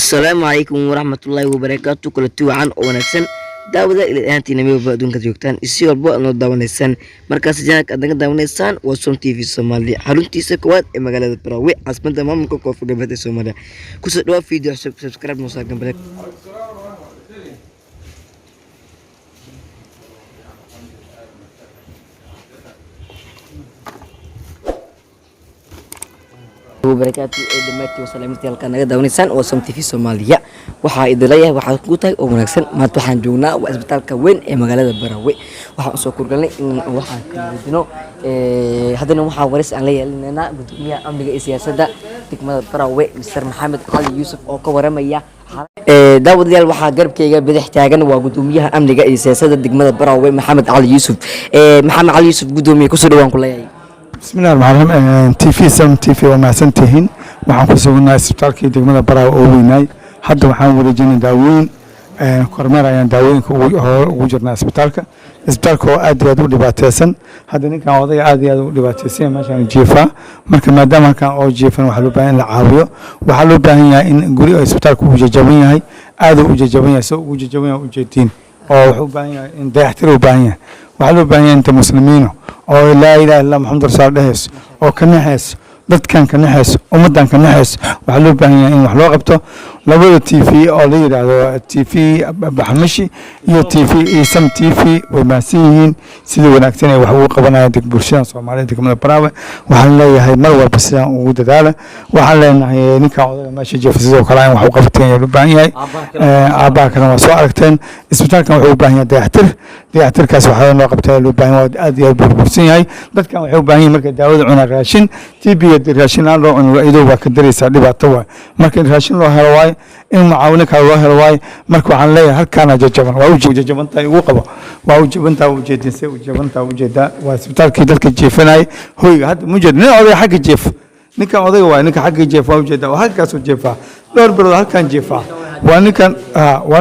السلام عليكم ورحمة الله وبركاته كل توعان ونكسن daawada ila ahaantiina meelba adduunka joogtaan isi walba noo daawanaysaan markaas janaalka aad naga daawanaysaan waa Som TV Soomaaliya xaruntiisa koowaad ee magaalada Barawe caasimada maamulka koonfur galbeed ee Soomaaliya kusoo dhawaad video subscribe noo saar gambalek وبركاته دمتي وسلامتي halkaan naga daawanaysaan oo Som TV Soomaaliya waxa idin leeyahay waxa ku tahay oo wanaagsan maanta waxaan joognaa isbitaalka weyn ee magaalada Barawe waxaan soo kurgalnay in waxaan ka wadino hadana waxa waris aan la yeelanaynaa gudoomiyaha amniga iyo siyaasadda degmada Barawe Mr Maxamed Cali Yuusuf oo ka waramaya daawadayaal waxaa garabkayga bidix taagan waa gudoomiyaha amniga iyo siyaasadda degmada Barawe Maxamed Cali Yuusuf Maxamed Cali Yuusuf gudoomiye ku soo dhawaan ku leeyahay بسم الله الرحمن الرحيم تي في سم تي في وما سنتهين waxaan ku sugnaa isbitaalkii degmada Barawe oo weynay hadda waxaan wareejinay daaweyn kormeer ayaan daawooyinka ugu jirnaa isbitaalka oo aad iyo aad u dhibaataysan hadda ninkan odayga aad iyo aad u dhibaataysan meeshan jiifa marka maadaama kan oo jiifan waxa loo baahan in la caawiyo waxa loo baahan yahay in guri isbitaalku uu jajaban yahay aad u jajaban yahay soo u jajaban yahay u jeedin oo wuxuu baahan yahay in dayactir u baahan yahay waxa loo baahan yahay inta muslimiino oo laa ilaaha illa muhammad rasuulullaah oo ka naxees dadkan ka naxees ummadan ka naxees waxa loo baahan yahay in wax loo qabto labada TV oo la yiraahdo TV Baxmashi iyo TV Som TV way maasiin sida wanaagsan ay wax ugu qabanayaan deg bulshada Soomaaliyeed degmada Barawe waxaan leeyahay mar walba sidaan ugu dadaala waxaan leenahay ninka odayga meesha jeefsido kala in wax u qabteen loo baahan yahay aabbaakana waa soo aragteen isbitaalkan wuxuu u baahan yahay dayactirkaas waxa loo qabtay loo baahan yahay aad iyo aad burbursan yahay dadkan waxay u baahan yihiin marka daawada cuna raashin TB raashin aan loo cuno idoo waa ka dareysa dhibaato waa marka raashin loo helo waay in macaawino kale loo helo waay marka waxaan leeyahay halkaan jajaban waa u jajabantahay ugu qabo waa u jabantahay u jeedinay u jabantahay u jeeda waa isbitaalkii dadka jeefanay hoyga hadda mujad nin oday xagga jeef ninka odayga waa ninka xagga jeef waa u jeeda waa halkaas u jeefa dhowr bilood halkaan jeefa waa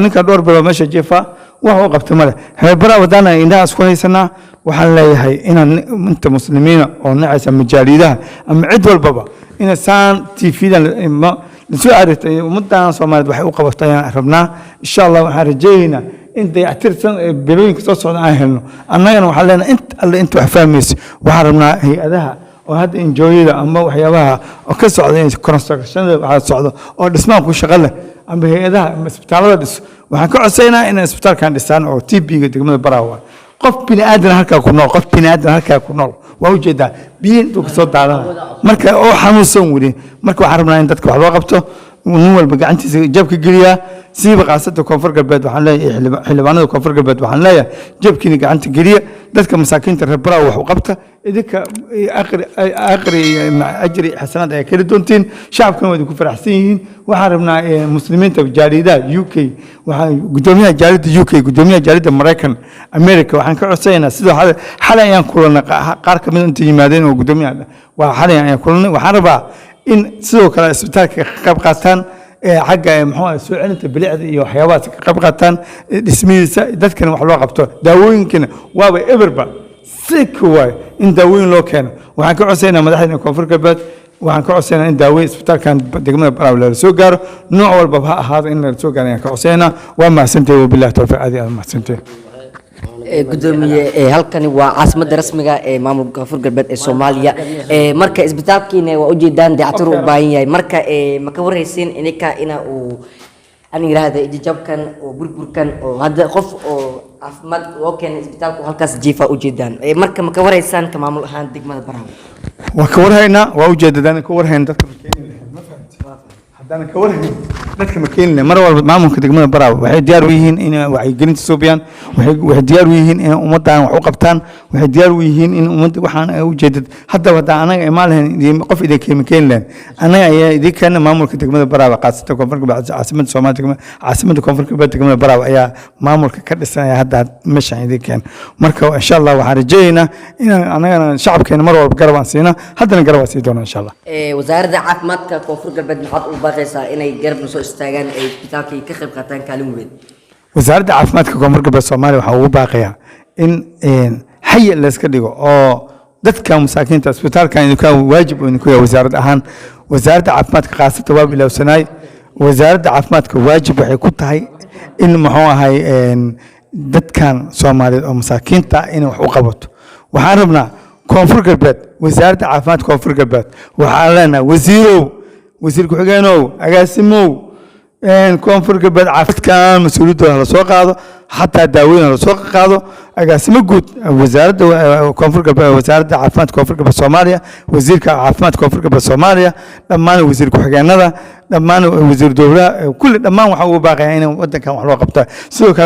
ninka dhowr bilood meesha jeefa wax uu qabto male Barawe wadana indhaha isku haysanaa waxaan leeyahay inaan inta muslimiina oo nacaysa majaalidaha ama cid walbaba in saan TV-dan ma soo aritay ummadan Soomaaliyeed waxay u qabatayaan rabnaa insha Allah waxaan rajaynaynaa in dayactirsan bilooyinka soo socda aan helno annagana waxaan leenahay inta wax fahmayso waxaan rabnaa hay'adaha oo hadda enjoyada ama waxyaabaha oo ka socda constructionada waxa socdo oo dhismaha ku shaqo leh ama hay'adaha isbitaalada dhis waxaan ka codsaynaa in isbitaalkan dhisaan oo TB-ga degmada Barawe qof bini aadan halka ku nool waa u jeedaa biyo intuu ka soo daadan marka oo xanuunsan weli marka waxaan rabnaa in dadka wax loo qabto nin walba gacantiisa jabka geliya siiba qaasada koonfur galbeed waxaan leeyahay xildhibaanada koonfur galbeed waxaan leeyahay jabkiina gacanta geliya dadka masaakiinta reer Barawe wax u qabta idinka aqri ajri xasanad ay kala doontiin shacabkan way ku faraxsan yihiin waxaan rabnaa muslimiinta jaalidaha UK waxaan gudoomiyaha jaalida UK gudoomiyaha jaalida Mareykan America waxaan ka codsanaynaa sidoo xalay ayaan kulana qaar ka mid inta yimaadeen oo gudoomiyaha waa xalay ayaan kulana waxaan rabaa in sidoo kale isbitaalka ka qayb qaataan xagga muxuu soo celinta bilicda iyo waxyaabaha ka qayb qaataan dhismihiisa dadkana wax loo qabto daawooyinkana waaba everba sikwaay in daawooyin loo keeno waxaan ka codsaynaa madaxda koonfur galbeed waxaan ka codsaynaa in daawooyin isbitaalkan degmada Barawe la soo gaaro nooc walba ha ahaado in la soo gaaro ayaan ka codsaynaa waa mahadsantahay wabillahi tawfiiq aad iyo mahadsantahay gudoomiye halkani waa caasimada rasmiga ee maamulka koonfur galbeed ee Soomaaliya marka isbitaalkiina waa u jeedaan dayactir u baahan yahay marka ma ka warhaysiin ina uu aan yiraahdo jabkan oo burburkan oo hadda qof oo caafimaad oo keenay isbitaalku halkaas jiifa u jeedaan marka ma ka warhaysaan ka maamul ahaan degmada Barawe waa ka warhaynaa waa u jeedaan ka warhayn dadka haddana ka warhayn dadka makiinle mar walba maamulka degmada Barawe waxay diyaar u yihiin in waxay gelinta Suubiyaan waxay diyaar u yihiin in ummadan wax u qabtaan waxay diyaar u yihiin in ummadda waxaan u jeedad hadda wada anaga imaalahan qof idin makiinleen anaga ayaa idinkan maamulka degmada Barawe qaasata koonfur galbeed caasimada Soomaaliya caasimada koonfur galbeed degmada Barawe ayaa maamulka ka dhisanaya hadda meesha idinkan marka insha Allah waxaan rajaynaynaa in anagana shacabkeena mar walba garab aan siina haddana garab aan sii doona insha Allah wasaaradda caafimaadka koonfur galbeed maxaad u baaqaysaa inay garab soo istaagaan ay isbitaalka ka qayb qaataan kaalin weyn wasaaradda caafimaadka koonfur galbeed Soomaaliya waxa uu baaqayaa in xay la iska dhigo oo dadka masaakiinta isbitaalkan idinka waajib oo idinku yahay wasaaradda ahaan wasaaradda caafimaadka qaasata waa bilowsanay wasaaradda caafimaadka waajib waxay ku tahay in muxuu ahay dadkan Soomaaliyeed oo masaakiinta inay wax u qabato waxaan rabnaa koonfur galbeed wasaaradda caafimaadka koonfur galbeed waxaan leenahay wasiir ku-xigeenoow agaasimow koonfur galbeed caafimaadka mas'uuliyadooda la soo qaado حتى داوين السوق قاضو أقاسم جود وزارة كونفور وزارة عافمات كونفور بالصوماليا وزير عافمات كونفور بالصوماليا لما وزير كحجان هذا لما وزير دولة كل لما وحول باقي يعني ودك وحول قبته سوق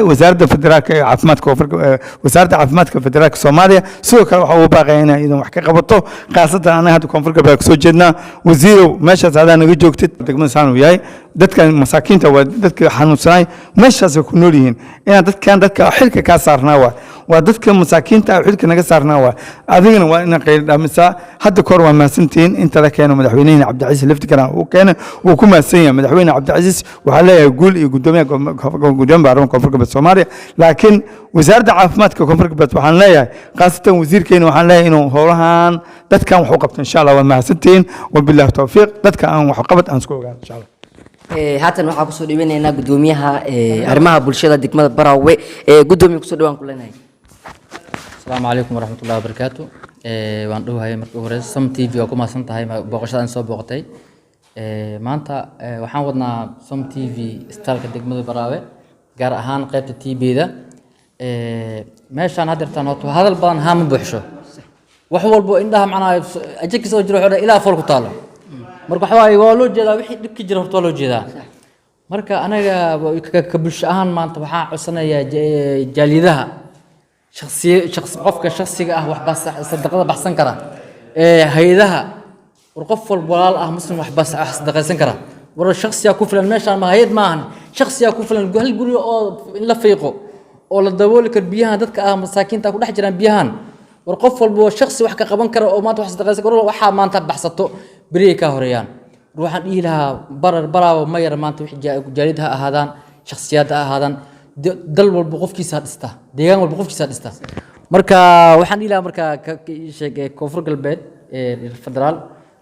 وزارة فدراك عافمات كونفور وزارة عافمات كفدراك الصوماليا سوق وحول باقي يعني إذا وحكي قبته خاصة أنا هذا كونفور بسوجنا وزير ماشى هذا أنا جوكت تكمل سنة وياي دتك مساكين تو دتك حنون سناي ماشى سكونوليهن إن دتك حركة كسرناها ودتك مساكين تا حركة نكسرناها أذين وإن قيل مسا حتى كوروا ما سنتين أنت كانوا مدحوينين عبد العزيز اللي افتكرنا وكان وكما سنة مدحوين عبد العزيز وحلا يقول قدام بعرون كونفور بالصوماليا لكن وزارة عافمات كونفور بالصوماليا لا خاصة وزير كين وحلا إنه هولهان دتك وحقبت إن شاء الله وما سنتين وبالله التوفيق دتك وحقبت أنسكوا إن شاء الله haatan waxaa ku soo dhiibanaynaa gudoomiyaha arrimaha bulshada degmada Barawe gudoomiye ku soo dhawaan ku leenahay Assalamu alaykum warahmatullahi wabarakatuh waan dhawahay markii hore Sam TV oo ku maasan tahay booqashada soo booqatay maanta waxaan wadnaa Sam TV istalka degmada Barawe gaar ahaan qaybta TV-da meeshaan hadirtaan hadal badan haama buuxsho wax walbo indhaha macnaa ajirkiisa oo jiro ilaa fool ku taalo marka waxa way waa loo jeedaa wixii dhibki jira horta loo jeedaa marka anaga ka bulsho ahaan maanta waxaan codsanayaa jaaliyadaha qofka shakhsiga ah wax bas sadaqada baxsan kara hay'adaha qof walba walaal ah muslim wax bas sadaqaysan kara war shakhsiga ku filan meeshaan ma hay'ad maahan shakhsiga ku filan hal guri oo in la fiiqo oo la dabooli kar biyaha dadka ah masaakiinta ku dhex jiraan biyahan war qof walba shakhsi wax ka qaban kara oo maanta wax sadaqaysan karo waxa maanta baxsato بريكا هريان روحان إلها برا وما يرى ما أنت جاريدها هذان شخصيات هذان دل والبقوف كيس هذا ديان والبقوف كيس هذا مركا وحن إلها مركا شيء كفر قلبت الفدرال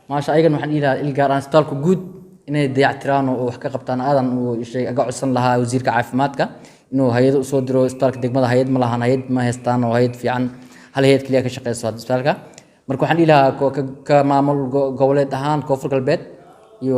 ما شاء الله وحن إلها الجاران ستالكو جود إنه ديع تران وحكا قبطان هذا وشيء أقعد صن لها وزير كعافماتك إنه هيد صدره ستالك دقمة هيد ملهان هيد ما هستان وهيد في عن هل هيد كليا كشقي صاد ستالك marka waxaan ilaha ka maamul goboleed ahaan koonfur galbeed iyo